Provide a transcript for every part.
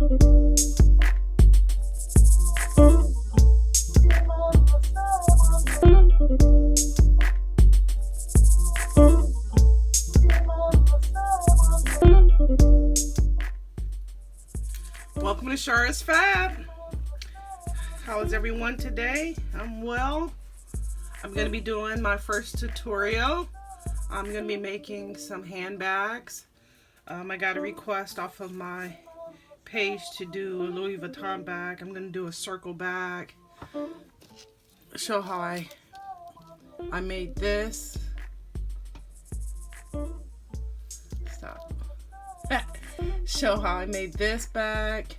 Welcome to SHARIFAB. How is everyone today? I'm well. I'm going to be doing my first tutorial. I'm going to be making some handbags. I got a request off of my page to do a Louis Vuitton bag. I'm going to do a circle bag. Show how I made this. Stop. Show how I made this bag.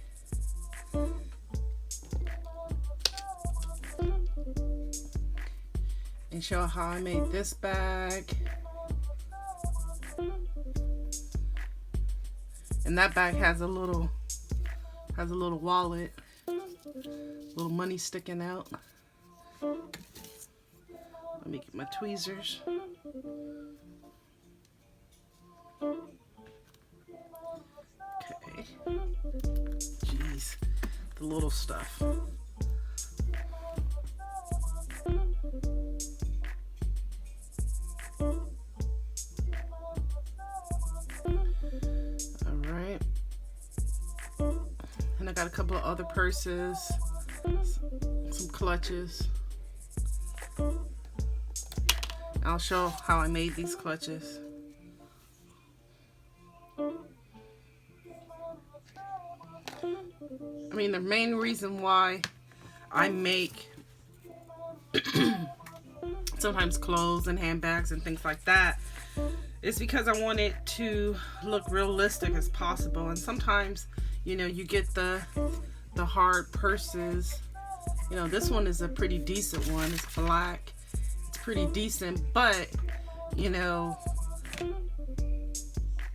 And show how I made this bag. And that bag has a little wallet, little money sticking out. Let me get my tweezers. Okay. Jeez, the little stuff. Alright. And I got a couple of other purses, some clutches. I'll show how I made these clutches. I mean, the main reason why I make sometimes clothes and handbags and things like that is because I want it to look realistic as possible. And sometimes, you know, you get the hard purses. You know, this one is a pretty decent one. It's black. It's pretty decent, but you know,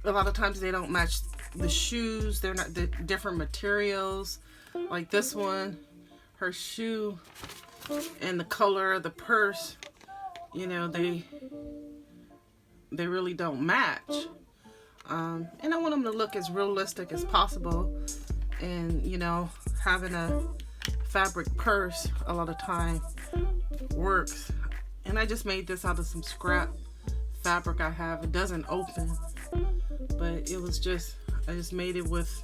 a lot of times they don't match the shoes. They're not the different materials. Like this one, her shoe and the color of the purse, you know, they really don't match. And I want them to look as realistic as possible. And you know, having a fabric purse a lot of time works. And I just made this out of some scrap fabric I have. It doesn't open, but it was just, I just made it with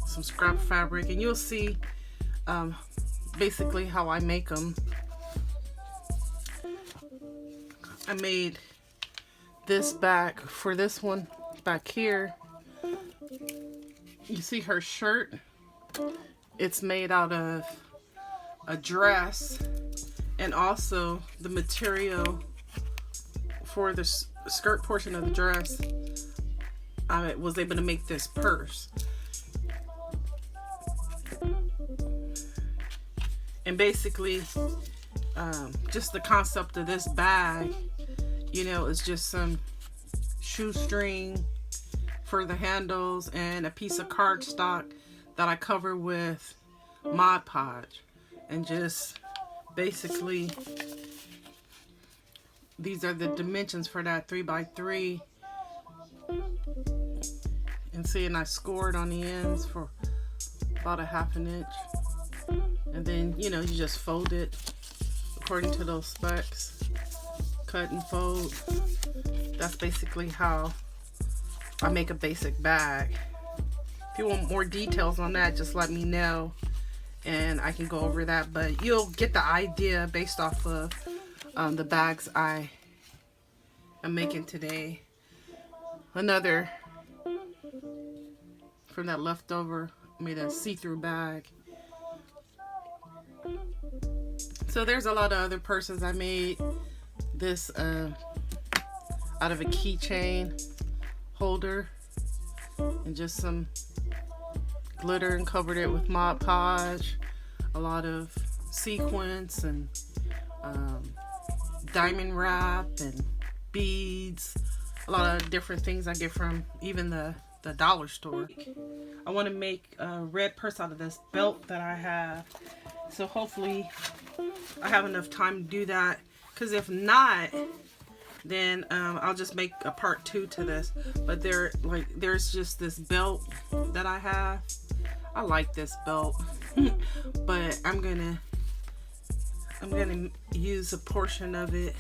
some scrap fabric, and you'll see basically how I make them. I made this back for this one back here. You see her shirt? It's made out of a dress, and also the material for the skirt portion of the dress, I was able to make this purse. And basically, just the concept of this bag, you know, is just some shoestring for the handles and a piece of cardstock that I cover with Mod Podge. And just basically, these are the dimensions for that 3x3. And see, and I scored on the ends for about a ½ inch. And then, you know, you just fold it according to those specs. Cut and fold. That's basically how I make a basic bag. If you want more details on that, just let me know and I can go over that. But you'll get the idea based off of the bags I am making today. Another from that leftover, made a see-through bag. So there's a lot of other purses I made. This out of a keychain holder and just some glitter, and covered it with Mod Podge. A lot of sequins and diamond wrap and beads. A lot of different things I get from even the dollar store. I want to make a red purse out of this belt that I have. So hopefully I have enough time to do that. Because if not, then I'll just make a part 2 to this. But there's just this belt that I have. I like this belt, but I'm gonna use a portion of it.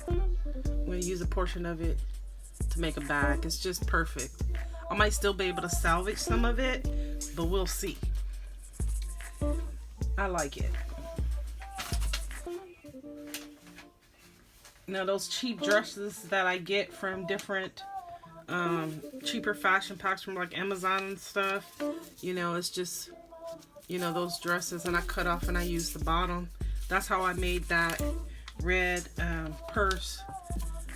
I'm gonna use a portion of it to make a bag. It's just perfect. I might still be able to salvage some of it, but we'll see. I like it. Now those cheap dresses that I get from different cheaper fashion packs from like Amazon and stuff, you know, it's just, you know, those dresses, and I cut off and I use the bottom. That's how I made that red purse,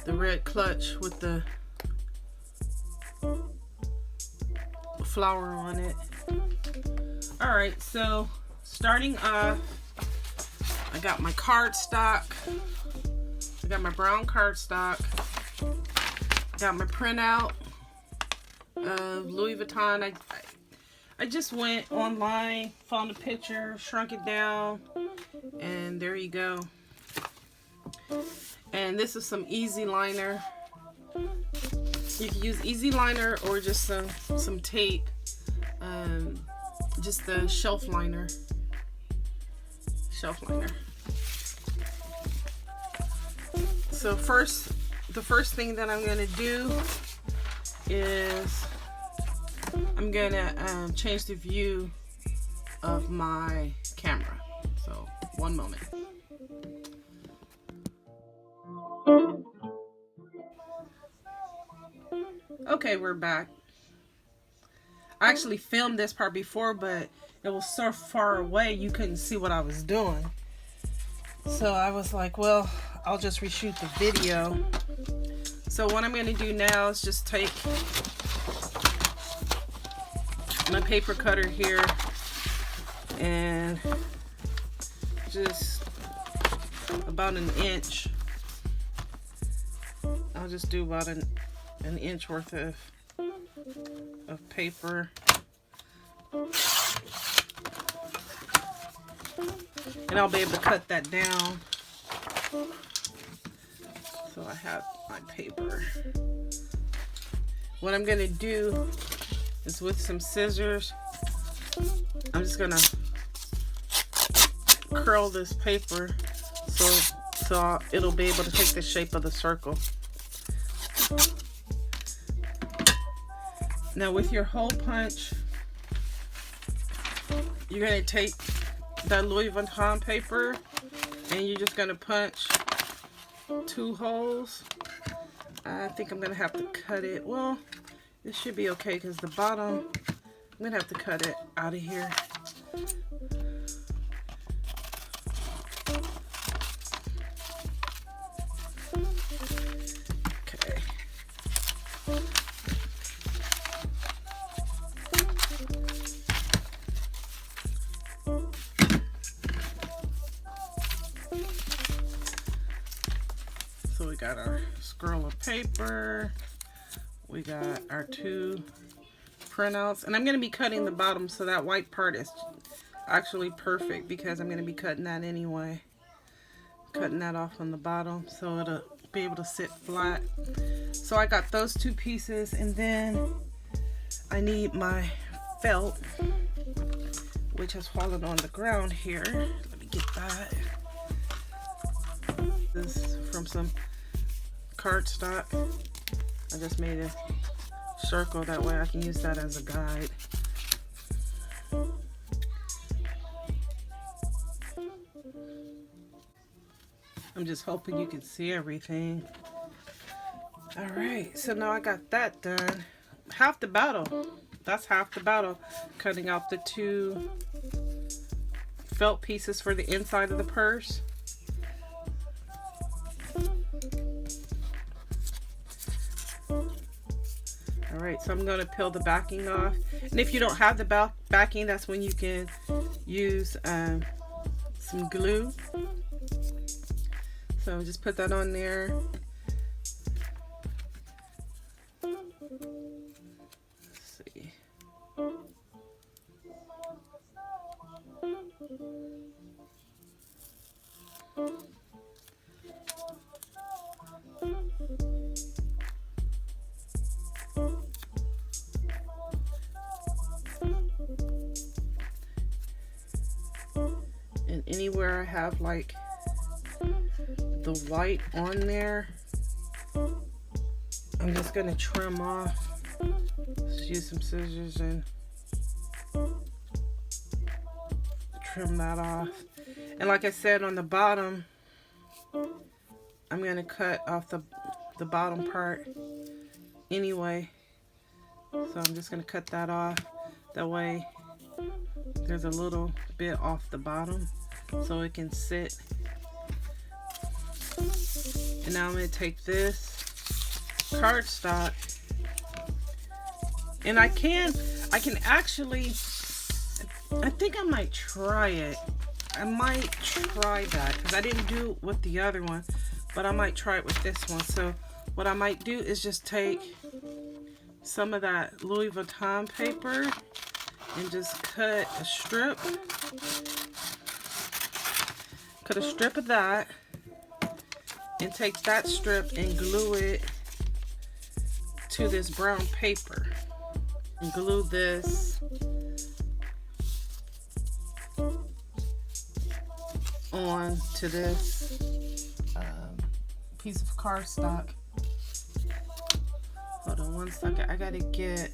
the red clutch with the flower on it. Alright, so starting off, I got my cardstock. I got my brown cardstock. Got my printout of Louis Vuitton. I just went online, found a picture, shrunk it down, and there you go. And this is some easy liner. You can use easy liner or just some tape. Just the shelf liner. So the first thing that I'm gonna do is I'm gonna change the view of my camera. So one moment. Okay, we're back. I actually filmed this part before, but it was so far away you couldn't see what I was doing. So I was like, well, I'll just reshoot the video. So what I'm going to do now is just take my paper cutter here and just about an inch. I'll just do about an inch worth of paper. And I'll be able to cut that down. So I have my paper. What I'm gonna do is with some scissors, I'm just gonna curl this paper so it'll be able to take the shape of the circle. Now with your hole punch, you're gonna take that Louis Vuitton paper and you're just gonna punch 2 holes. I think I'm gonna have to cut it. Well, this should be okay because the bottom, I'm gonna have to cut it out of here. Okay. So we got our scroll of paper, we got our 2 printouts, and I'm going to be cutting the bottom, so that white part is actually perfect because I'm going to be cutting that anyway. Cutting that off on the bottom so it'll be able to sit flat. So I got those 2 pieces, and then I need my felt, which has fallen on the ground here. Let me get that. This is from some cardstock. I just made a circle, that way I can use that as a guide. I'm just hoping you can see everything. Alright, so now I got that done. Half the battle. That's half the battle. Cutting out the 2 felt pieces for the inside of the purse. Alright, so I'm going to peel the backing off. And if you don't have the backing, that's when you can use some glue. So just put that on there. Let's see. And anywhere I have like the white on there, I'm just gonna trim off. Just use some scissors and trim that off. And like I said, on the bottom, I'm gonna cut off the bottom part anyway. So I'm just gonna cut that off. That way there's a little bit off the bottom so it can sit. And now I'm gonna take this cardstock, and I can actually, I think I might try it. I might try that because I didn't do it with the other one, but I might try it with this one. So what I might do is just take some of that Louis Vuitton paper and just cut a strip of that, and take that strip and glue it to this brown paper, and glue this on to this piece of cardstock. Hold on one second, I gotta get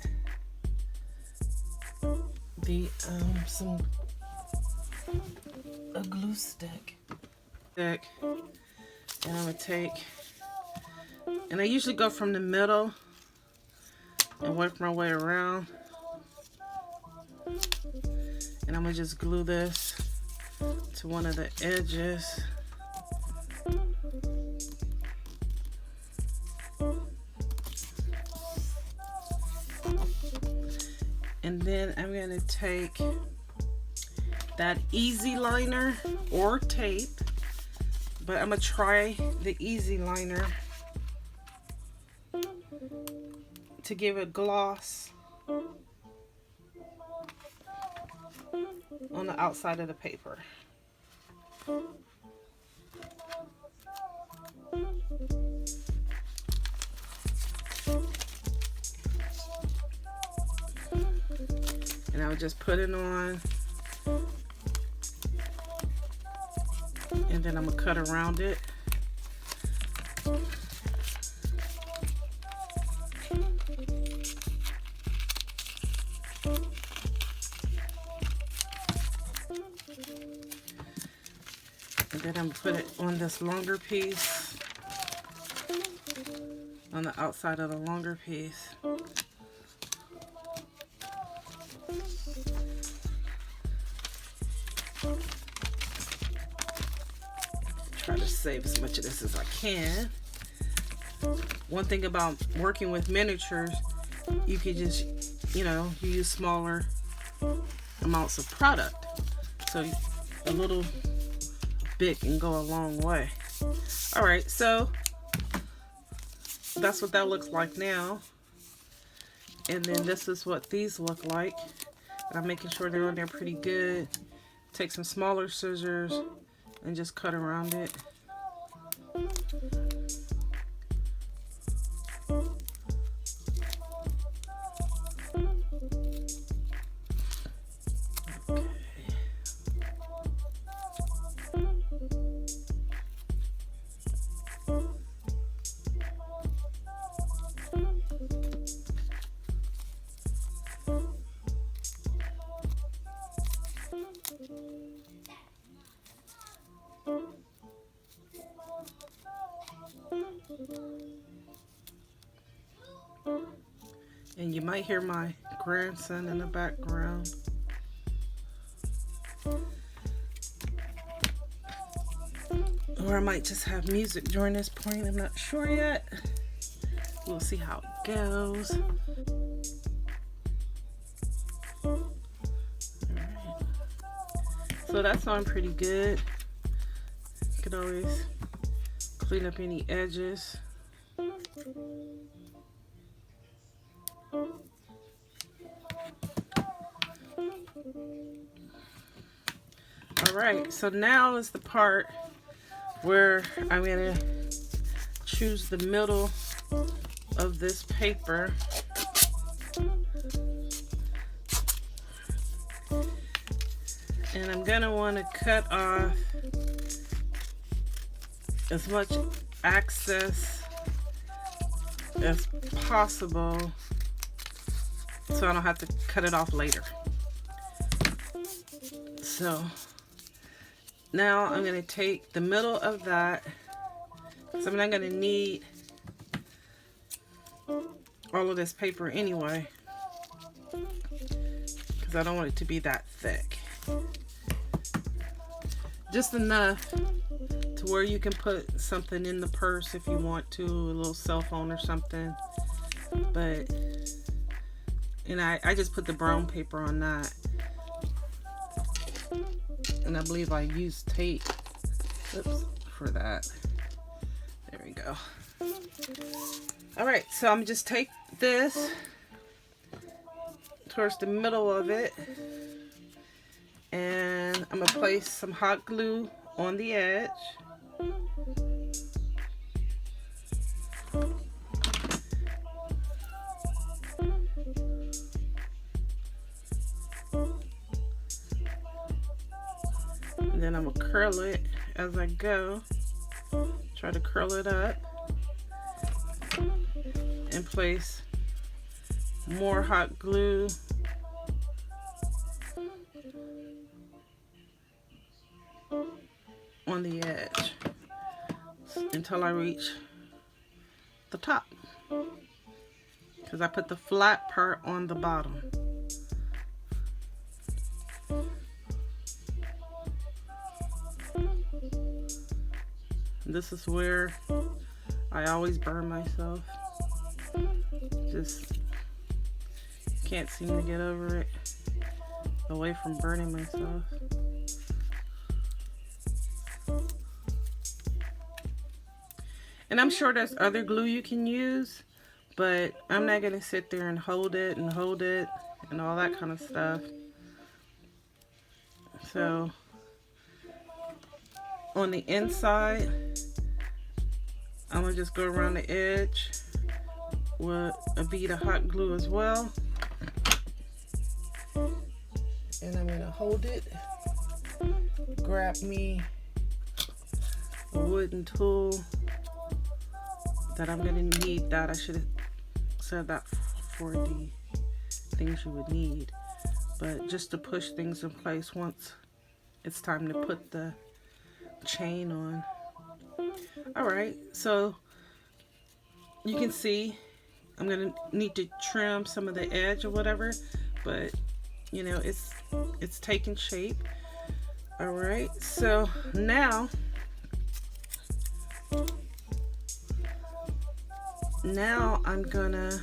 the a glue stick, and I'm gonna take, and I usually go from the middle and work my way around, and I'm gonna just glue this to one of the edges. And then I'm gonna take that easy liner or tape, but I'm gonna try the easy liner to give it gloss on the outside of the paper. And I'll just put it on, and then I'm gonna cut around it. And then I'm gonna put it on this longer piece, on the outside of the longer piece. Try to save as much of this as I can. One thing about working with miniatures, you can just, you know, you use smaller amounts of product. So a little bit can go a long way. All right, so that's what that looks like now. And then this is what these look like. And I'm making sure they're on there pretty good. Take some smaller scissors and just cut around it. And you might hear my grandson in the background. Or I might just have music during this point. I'm not sure yet. We'll see how it goes. Alright. So that's on pretty good. You can always clean up any edges. Alright, so now is the part where I'm going to choose the middle of this paper. And I'm gonna want to cut off as much excess as possible so I don't have to cut it off later. So now I'm going to take the middle of that, because I'm not going to need all of this paper anyway, because I don't want it to be that thick. Just enough to where you can put something in the purse if you want to, a little cell phone or something. But, and I just put the brown paper on that. And I believe I used tape, oops, for that. There we go. Alright, so I'm just take this towards the middle of it, and I'm going to place some hot glue on the edge. And then I'm going to curl it as I go. Try to curl it up. And place more hot glue on the edge until I reach the top, because I put the flat part on the bottom. This is where I always burn myself. Just can't seem to get over it, away from burning myself. And I'm sure there's other glue you can use, but I'm not going to sit there and hold it and all that kind of stuff. So on the inside, I'm going to just go around the edge with a bead of hot glue as well. And I'm going to hold it, grab me a wooden tool that I'm going to need. That I should have said that for the things you would need, but just to push things in place once it's time to put the chain on. Alright, so you can see I'm going to need to trim some of the edge or whatever, but you know, it's taking shape. Alright, so now I'm gonna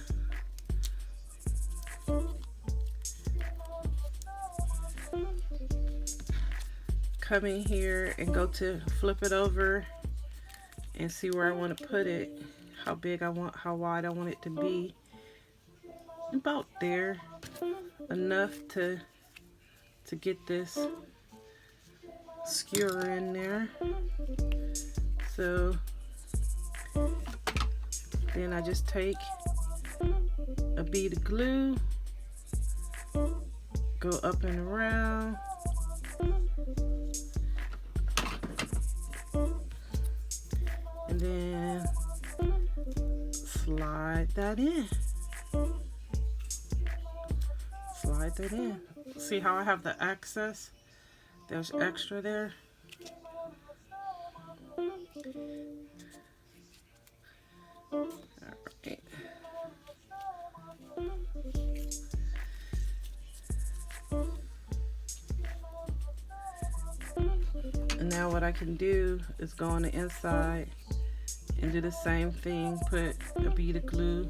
come in here and go to flip it over and see where I want to put it, how big I want, how wide I want it to be. About there, enough to get this skewer in there. So then I just take a bead of glue, go up and around, and then slide that in. Slide that in. See how I have the excess? There's extra there. Alright. And now what I can do is go on the inside and do the same thing. Put a bead of glue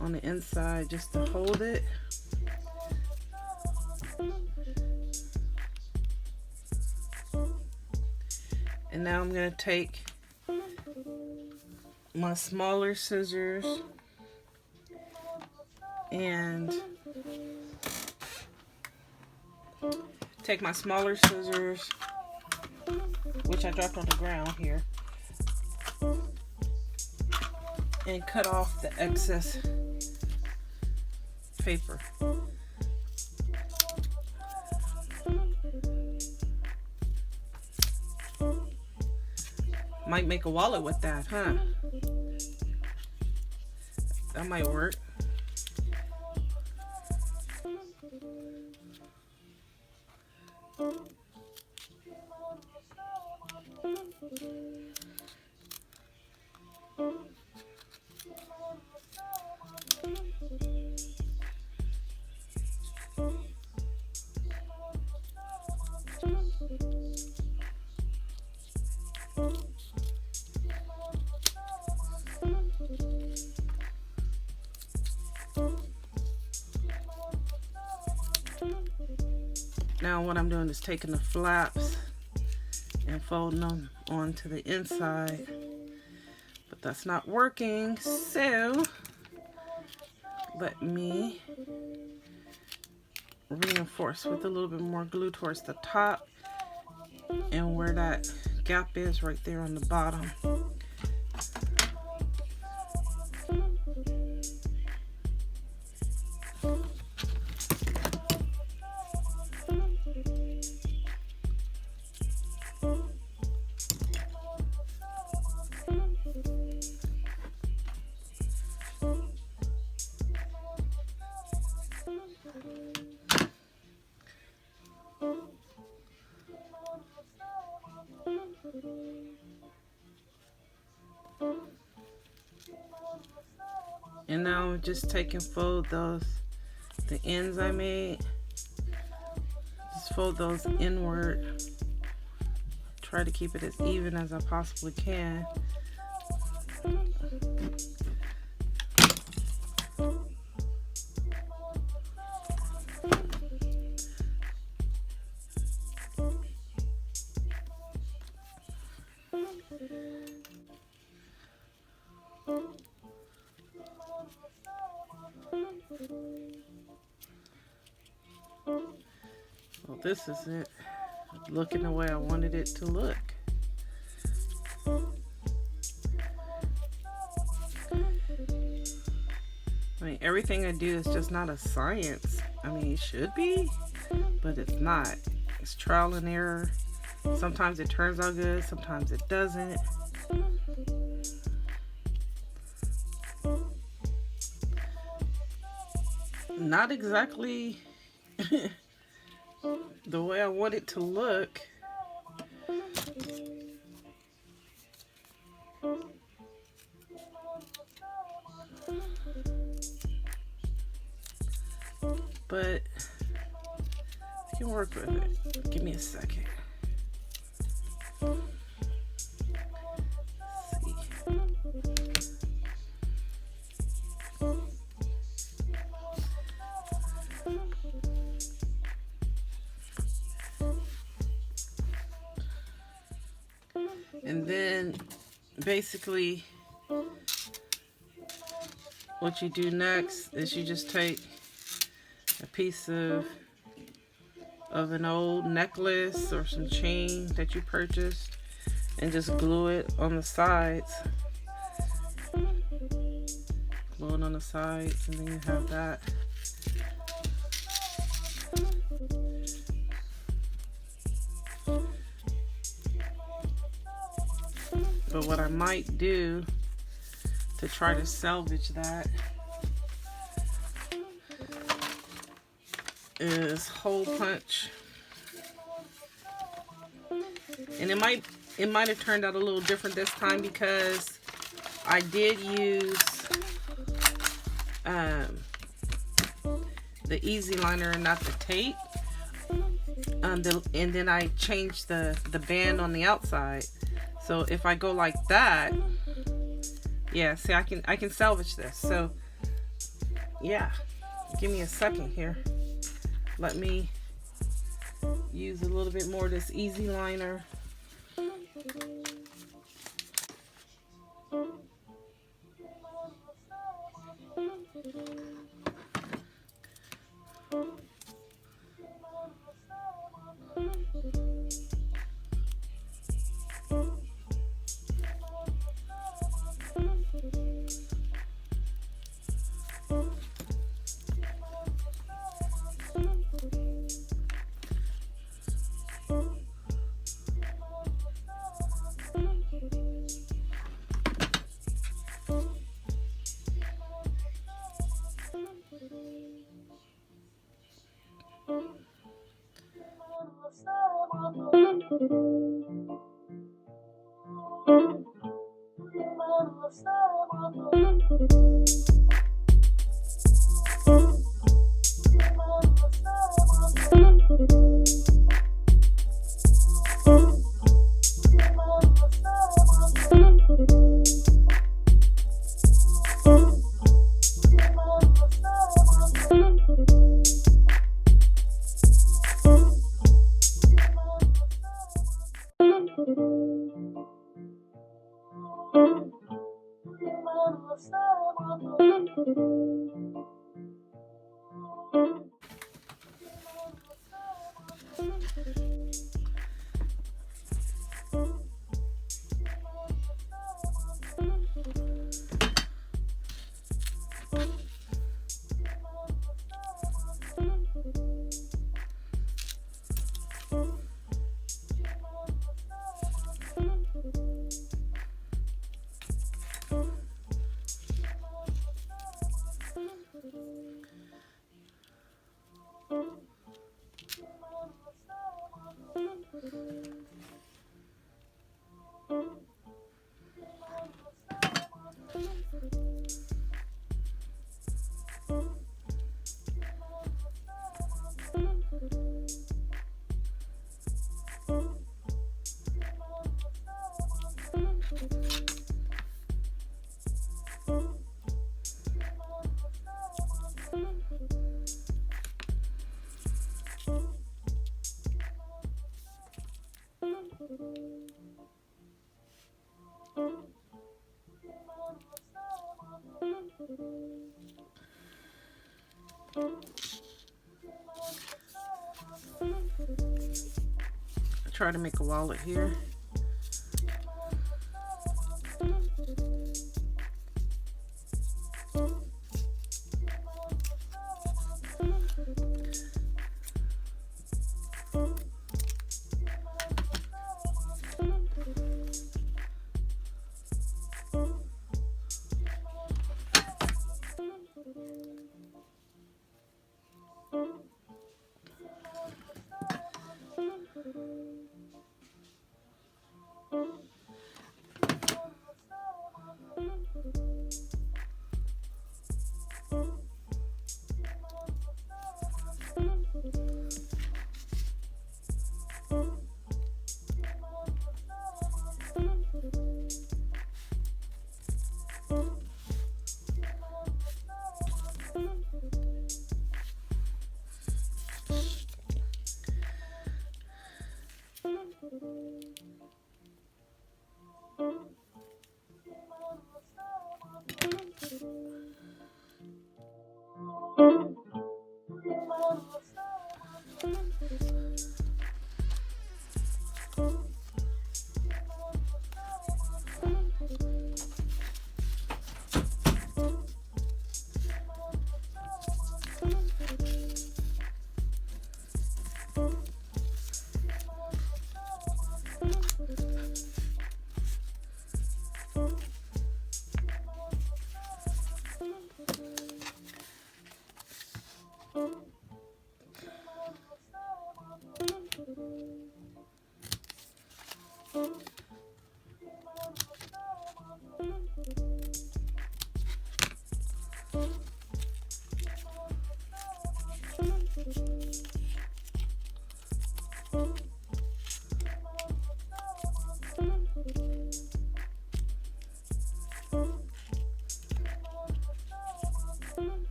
on the inside just to hold it. And now I'm going to take my smaller scissors and which I dropped on the ground here, and cut off the excess paper. Might make a wallet with that, huh? That might work. Now what I'm doing is taking the flaps and folding them onto the inside, but that's not working, so let me reinforce with a little bit more glue towards the top and where that gap is right there on the bottom. And now I'm just taking fold the ends I made. Just fold those inward. Try to keep it as even as I possibly can. Well, this is it, looking the way I wanted it to look. I mean, everything I do is just not a science. I mean, it should be, but it's not. It's trial and error. Sometimes it turns out good, sometimes it doesn't. Not exactly the way I want it to look. But I can work with it. Give me a second. And then basically what you do next is you just take a piece of an old necklace or some chain that you purchased and just glue it on the sides. Glue it on the sides, and then you have that. But what I might do to try to salvage that is hole punch. And it might have turned out a little different this time because I did use the easy liner and not the tape. And then I changed the band on the outside. So if I go like that, yeah, see, I can salvage this. So yeah, give me a second here. Let me use a little bit more of this easy liner. Try to make a wallet here.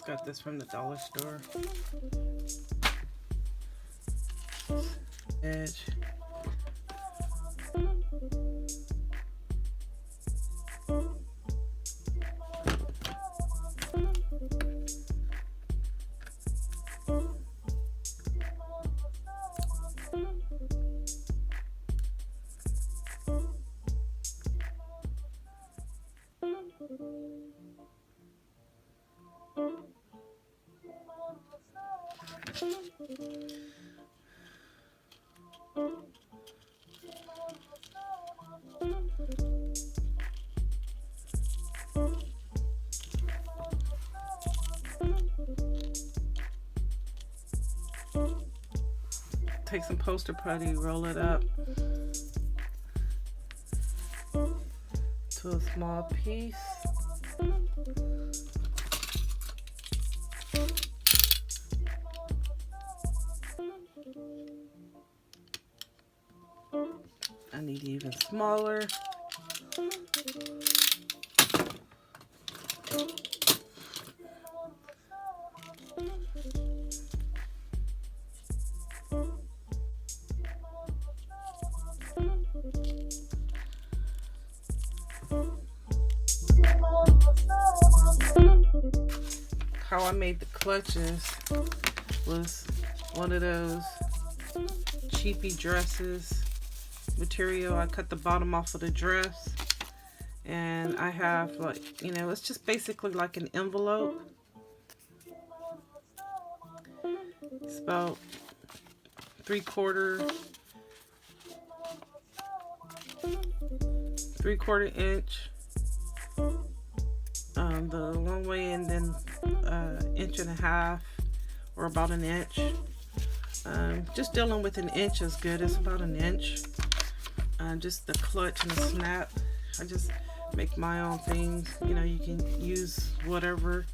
Got this from the dollar store. Edge. Take some poster putty, roll it up to a small piece. I need even smaller. How I made the clutches was one of those cheapy dresses material. I cut the bottom off of the dress, and I have, like, you know, it's just basically like an envelope. It's about 3/4 inch the long way, and then 1.5 inches or about an inch. Just dealing with an inch is good. It's about an inch. Just the clutch and the snap. I just make my own things. You know, you can use whatever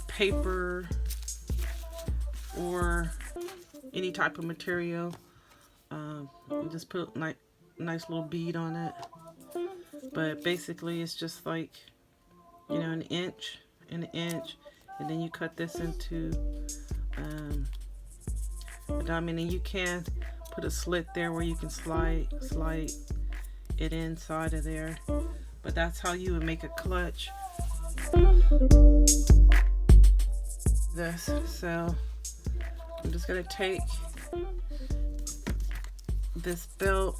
paper or any type of material. Just put a nice little bead on it. But basically, it's just like, you know, an inch and an inch, and then you cut this into a diamond, and you can put a slit there where you can slide it inside of there. But that's how you would make a clutch. This, so I'm just gonna take this belt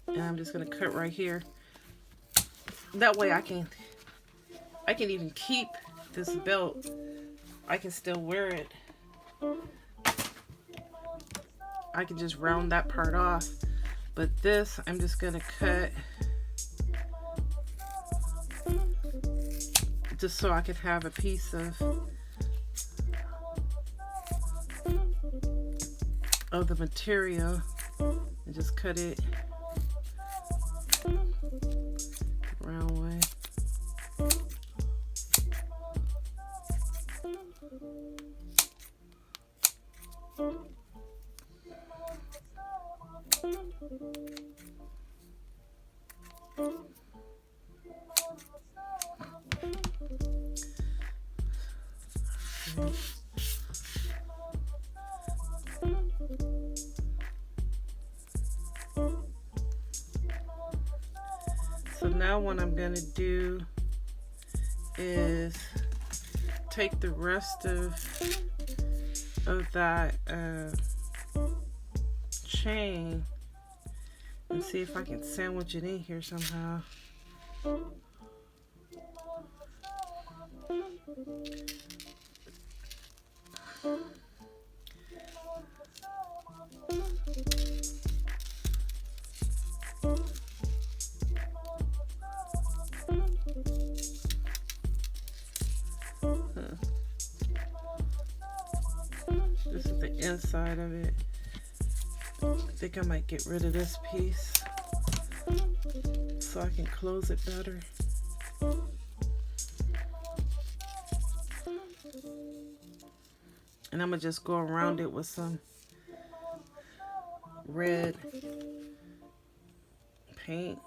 and I'm just gonna cut right here. That way I can even keep this belt. I can still wear it. I can just round that part off. But this, I'm just gonna cut just so I can have a piece of the material, and just cut it round way. So now what I'm going to do is take the rest of that chain and see if I can sandwich it in here somehow. This is the inside of it. I think I might get rid of this piece so I can close it better. And I'm gonna just go around it with some red paint.